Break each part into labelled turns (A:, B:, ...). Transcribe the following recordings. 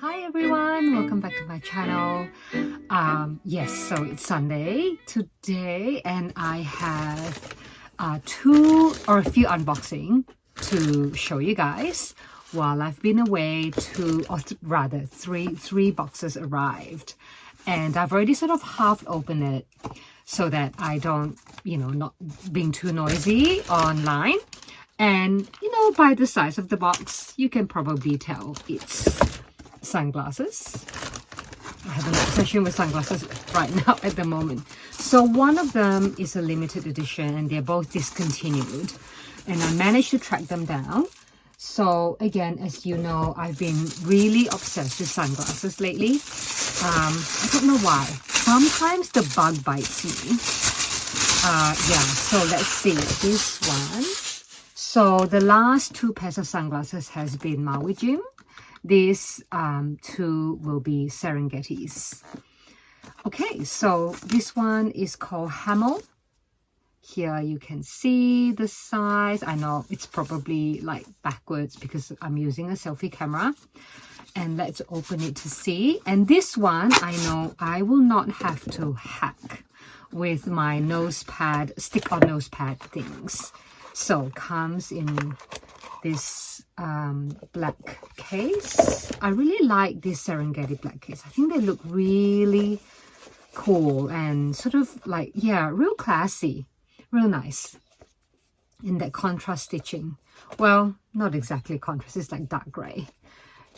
A: Hi everyone, welcome back to my channel. Yes, so it's Sunday today and I have a few unboxing to show you guys while I've been away. Three boxes arrived and I've already sort of half opened it so that I don't, not being too noisy online. And, by the size of the box, you can probably tell it's sunglasses. I have an obsession with sunglasses right now at the moment. So one of them is a limited edition and they're both discontinued. And I managed to track them down. So again, as you know, I've been really obsessed with sunglasses lately. I don't know why. Sometimes the bug bites me. So let's see this one. So the last two pairs of sunglasses has been Maui Jim. These two will be Serengeti's. Okay, so this one is called Hamel. Here you can see the size. I know it's probably like backwards because I'm using a selfie camera. And let's open it to see. And this one, I know I will not have to hack with my nose pad, stick-on nose pad things. So comes in this black case. I really like this Serengeti black case. I think they look really cool and sort of like, real classy, real nice. In that contrast stitching. Well, not exactly contrast, it's like dark gray.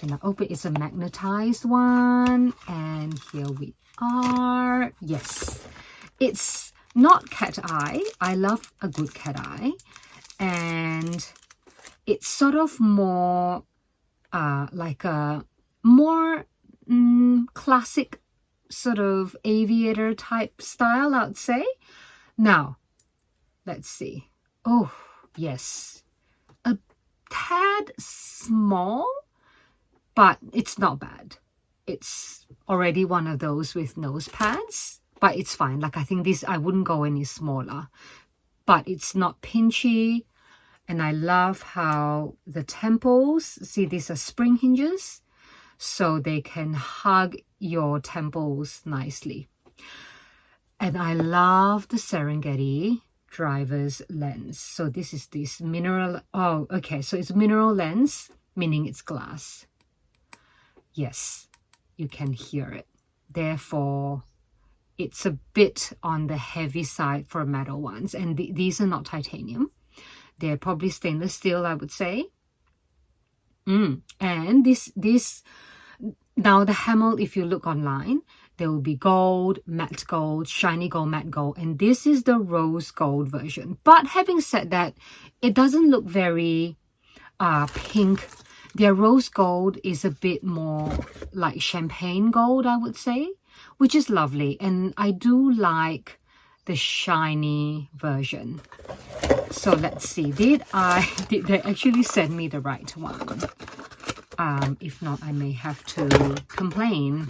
A: And I open, it's a magnetized one. And here we are. Yes, it's not cat eye. I love a good cat eye. And it's sort of more like a more classic sort of aviator type style, I would say. Now, let's see. Oh, yes. A tad small, but it's not bad. It's already one of those with nose pads, but it's fine. Like, I think this, I wouldn't go any smaller. But it's not pinchy. And I love how the temples, see, these are spring hinges, so they can hug your temples nicely. And I love the Serengeti driver's lens. So this is this mineral, so it's mineral lens, meaning it's glass. Yes, you can hear it. Therefore, it's a bit on the heavy side for metal ones. And these are not titanium. They're probably stainless steel, I would say. And this now the Hamel, if you look online, there will be gold, matte gold, shiny gold, matte gold, and this is the rose gold version. But having said that, it doesn't look very pink. Their rose gold is a bit more like champagne gold, I would say, which is lovely. And I do like the shiny version. So let's see, did they actually send me the right one? If not, I may have to complain.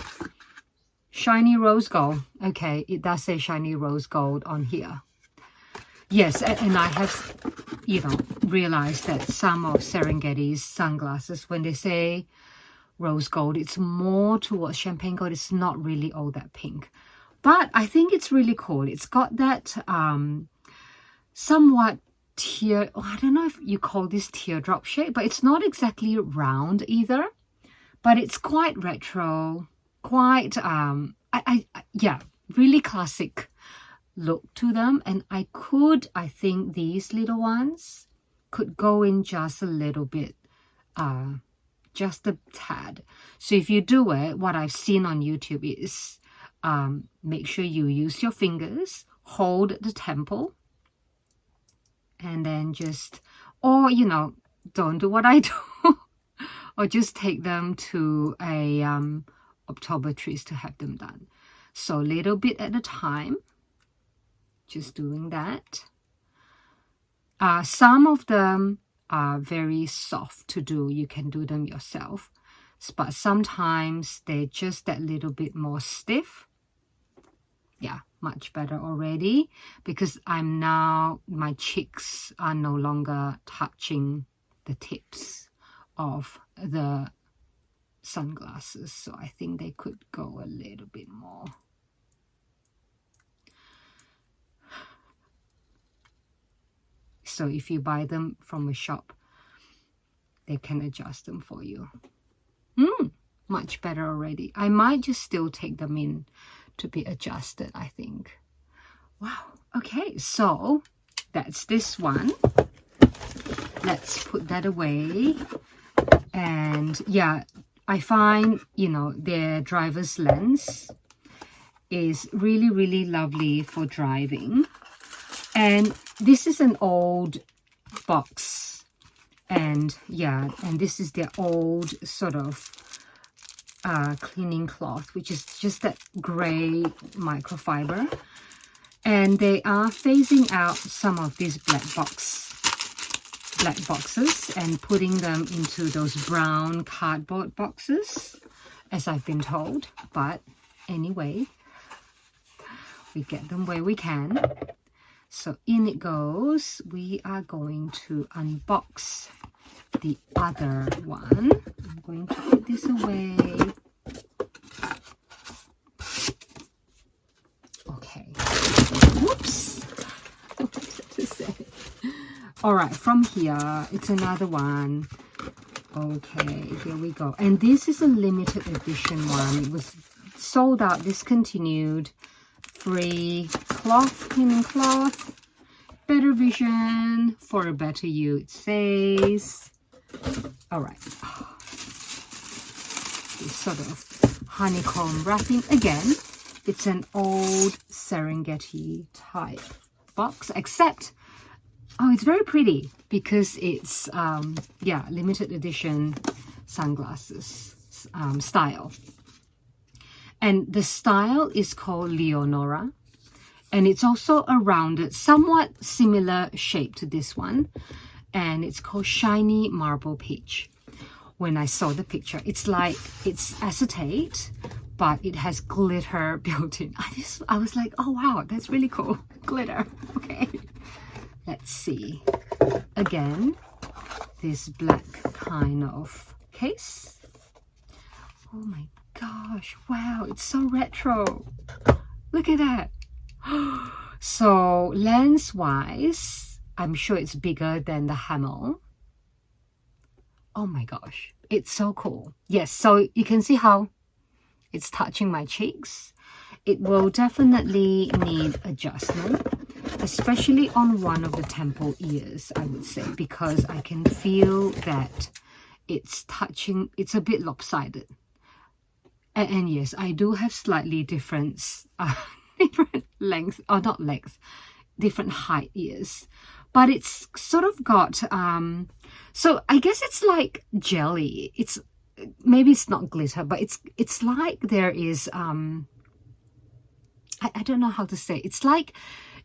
A: Shiny rose gold. Okay, it does say shiny rose gold on here. Yes, and I have, realized that some of Serengeti's sunglasses, when they say rose gold, it's more towards champagne gold. It's not really all that pink. But I think it's really cool. It's got that somewhat I don't know if you call this teardrop shape, but it's not exactly round either. But it's quite retro, quite, really classic look to them. And I think these little ones could go in just a little bit, just a tad. So if you do it, what I've seen on YouTube is make sure you use your fingers, hold the temple, and then just, or, don't do what I do, or just take them to a optometrist to have them done. So little bit at a time, just doing that. Some of them are very soft to do. You can do them yourself. But sometimes they're just that little bit more stiff. Yeah, much better already because my cheeks are no longer touching the tips of the sunglasses, so I think they could go a little bit more. So if you buy them from a shop, they can adjust them for you. Much better already. I might just still take them in to be adjusted, I think. Wow. Okay, so that's this one. Let's put that away. And yeah, I find, you know, their driver's lens is really, really lovely for driving. And this is an old box. And yeah, and this is their old sort of cleaning cloth, which is just that gray microfiber. And they are phasing out some of these black boxes and putting them into those brown cardboard boxes, as I've been told. But anyway, we get them where we can. So in it goes. We are going to unbox the other one. I'm going to put this away. Okay. Whoops. What was I to say? All right, from here, it's another one. Okay, here we go. And this is a limited edition one. It was sold out, discontinued. Free cloth, cleaning cloth. Better vision for a better you, it says. All right. This sort of honeycomb wrapping. Again, it's an old Serengeti type box, except, oh, it's very pretty because it's, yeah, limited edition sunglasses style. And the style is called Leonora. And it's a rounded, somewhat similar shape to this one. And it's called Shiny Marble Peach. When I saw the picture, it's like, it's acetate, but it has glitter built in. I was like, oh wow, that's really cool. Glitter. Okay. Let's see. Again, this black kind of case. Oh my gosh, wow, it's so retro. Look at that. So lens wise, I'm sure it's bigger than the Hamel. Oh my gosh, it's so cool. Yes, so you can see how it's touching my cheeks. It will definitely need adjustment, especially on one of the temple ears, I would say, because I can feel that it's touching, it's a bit lopsided. And yes, I do have slightly different length, or not length, different height ears. But it's sort of got, so I guess it's like jelly. It's, maybe it's not glitter, but it's like there is, I don't know how to say. It's like,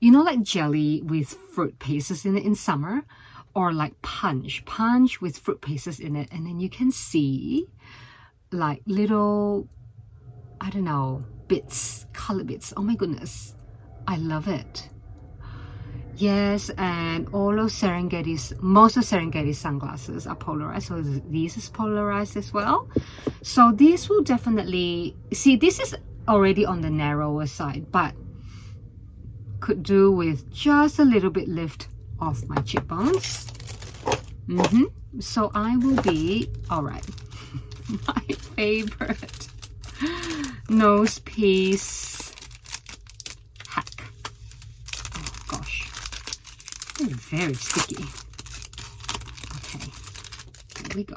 A: you know, like jelly with fruit pastes in it in summer, or like punch with fruit pastes in it. And then you can see like little, I don't know, bits, color bits. Oh my goodness, I love it. Yes, and all of Serengeti's, most of Serengeti's sunglasses are polarized, so this is polarized as well. So these will definitely, see, this is already on the narrower side, but could do with just a little bit lift off my cheekbones. So I will be, all right, my favorite nose piece hack. Oh gosh, they're very sticky. Okay, here we go.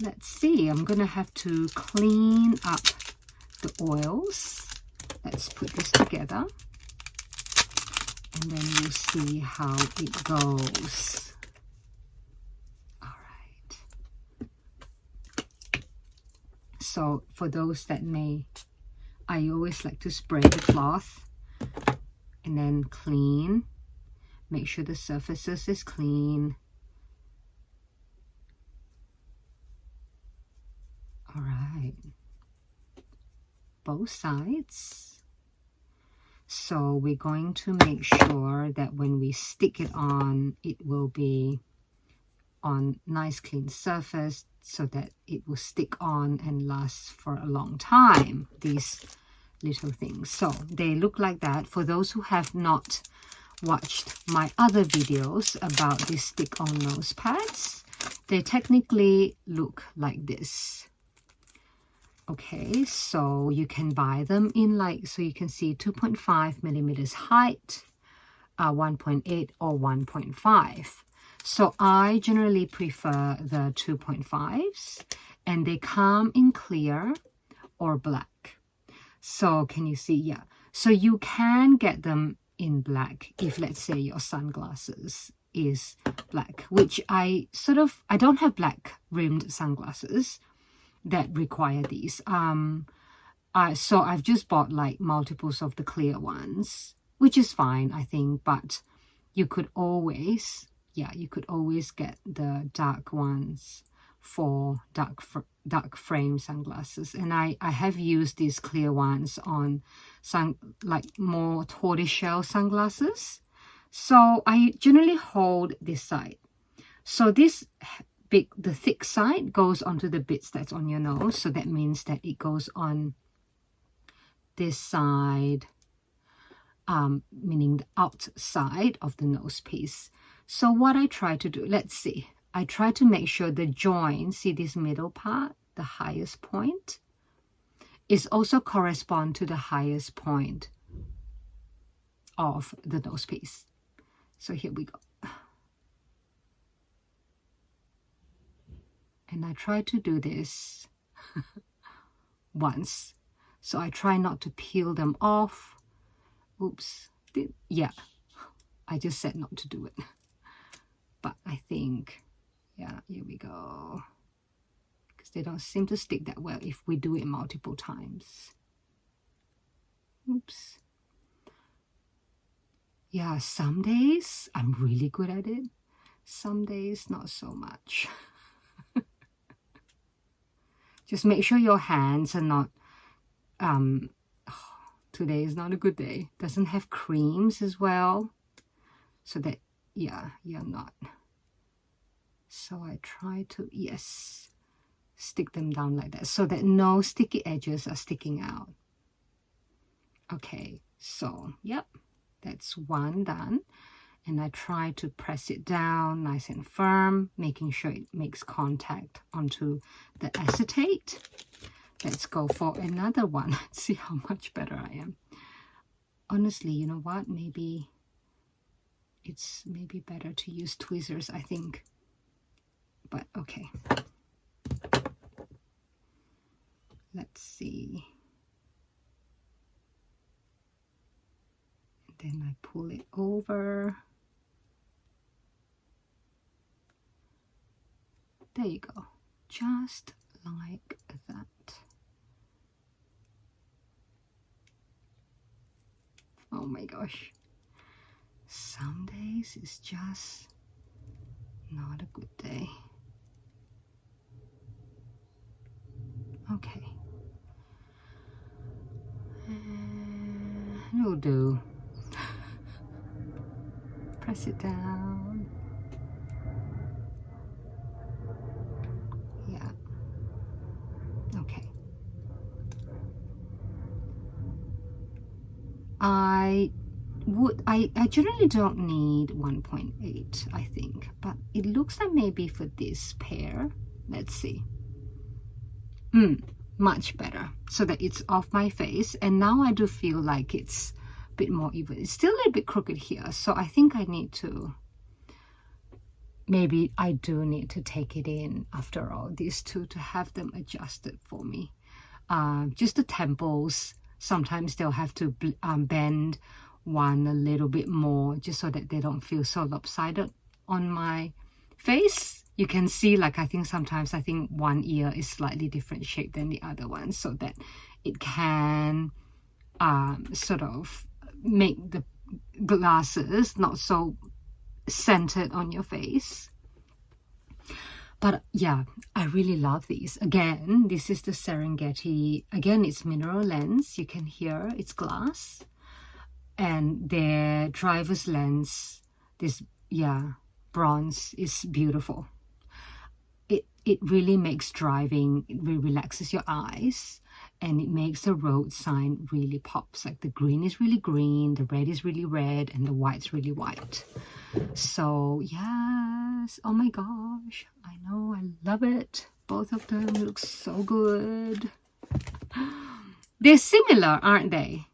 A: Let's see, I'm gonna have to clean up the oils. Let's put this together and then we'll see how it goes. All right. So for those that may, I always like to spray the cloth and then clean. Make sure the surfaces is clean. All right. Both sides. So we're going to make sure that when we stick it on, it will be on nice clean surface. so that it will stick on and last for a long time, these little things. So they look like that. For those who have not watched my other videos about these stick-on nose pads, they technically look like this. Okay, so you can buy them in like, so you can see 2.5 millimeters height, 1.8 or 1.5. So I generally prefer the 2.5s, and they come in clear or black. So can you see? Yeah. So you can get them in black if, let's say, your sunglasses is black, which I don't have black rimmed sunglasses that require these. So I've just bought like multiples of the clear ones, which is fine, I think, but you could always, you could always get the dark ones for dark frame sunglasses. And I have used these clear ones on some like more tortoiseshell sunglasses. So I generally hold this side. So this the thick side goes onto the bits that's on your nose. So that means that it goes on this side, meaning the outside of the nose piece. So what I try to do, let's see, I try to make sure the joint, see this middle part, the highest point, is also correspond to the highest point of the nose piece. So here we go. And I try to do this once. So I try not to peel them off. Oops. Yeah, I just said not to do it. But I think, yeah, here we go. Because they don't seem to stick that well if we do it multiple times. Oops. Yeah, some days I'm really good at it. Some days not so much. Just make sure your hands are not, today is not a good day. Doesn't have creams as well. So that, yeah, you're not. So I try to, yes, stick them down like that so that no sticky edges are sticking out. Okay, so, yep, that's one done. And I try to press it down nice and firm, making sure it makes contact onto the acetate. Let's go for another one. See how much better I am. Honestly, you know what? Maybe it's better to use tweezers, I think. But okay. Let's see. Then I pull it over. There you go. Just like that. Oh my gosh. Some days it's just not a good day. Okay. It'll do. Press it down. Yeah. Okay. I generally don't need 1.8, I think, but it looks like maybe for this pair, let's see. Much better, so that it's off my face. And now I do feel like it's a bit more even. It's still a little bit crooked here, so I think I need to, maybe I do need to take it in after all, these two, to have them adjusted for me. Just the temples, sometimes they'll have to bend one a little bit more, just so that they don't feel so lopsided on my face. You can see, like, I think one ear is slightly different shape than the other one, so that it can sort of make the glasses not so centered on your face. But yeah, I really love these. Again, this is the Serengeti. Again, it's mineral lens. You can hear it's glass. And their driver's lens, this, yeah, bronze is beautiful. it really makes driving, it really relaxes your eyes, and it makes the road sign really pops. Like the green is really green, the red is really red, and the white's really white. So yes, oh my gosh, I know, I love it. Both of them look so good. They're similar, aren't they?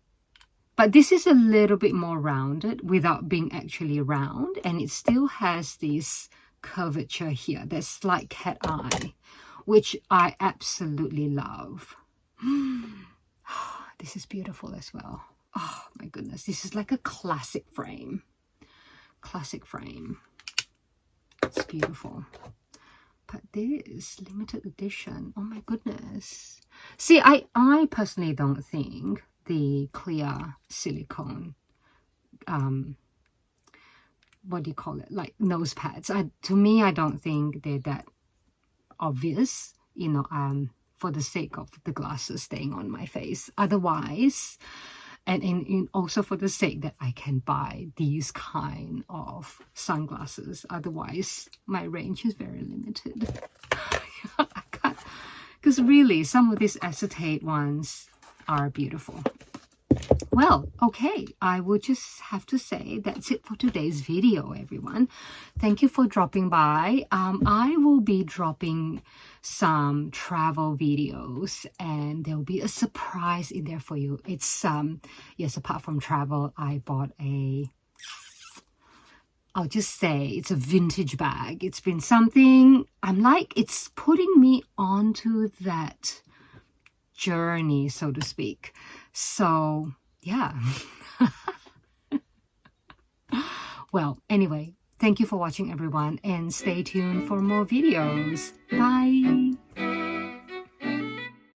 A: But this is a little bit more rounded without being actually round, and it still has this curvature here, that slight cat eye, which I absolutely love. This is beautiful as well. Oh my goodness, this is like a classic frame. Classic frame. It's beautiful. But this limited edition, oh my goodness. See, I personally don't think the clear silicone, what do you call it, like nose pads, to me, I don't think they're that obvious, you know, for the sake of the glasses staying on my face. Otherwise, and also for the sake that I can buy these kind of sunglasses. Otherwise, my range is very limited. I can't, because really, some of these acetate ones are beautiful. Well, okay, I would just have to say that's it for today's video, everyone. Thank you for dropping by. I will be dropping some travel videos, and there will be a surprise in there for you. It's yes, apart from travel, I bought I'll just say it's a vintage bag. It's been something, I'm like, it's putting me onto that journey, so to speak. So yeah. Well, anyway, thank you for watching, everyone, and stay tuned for more videos. Bye.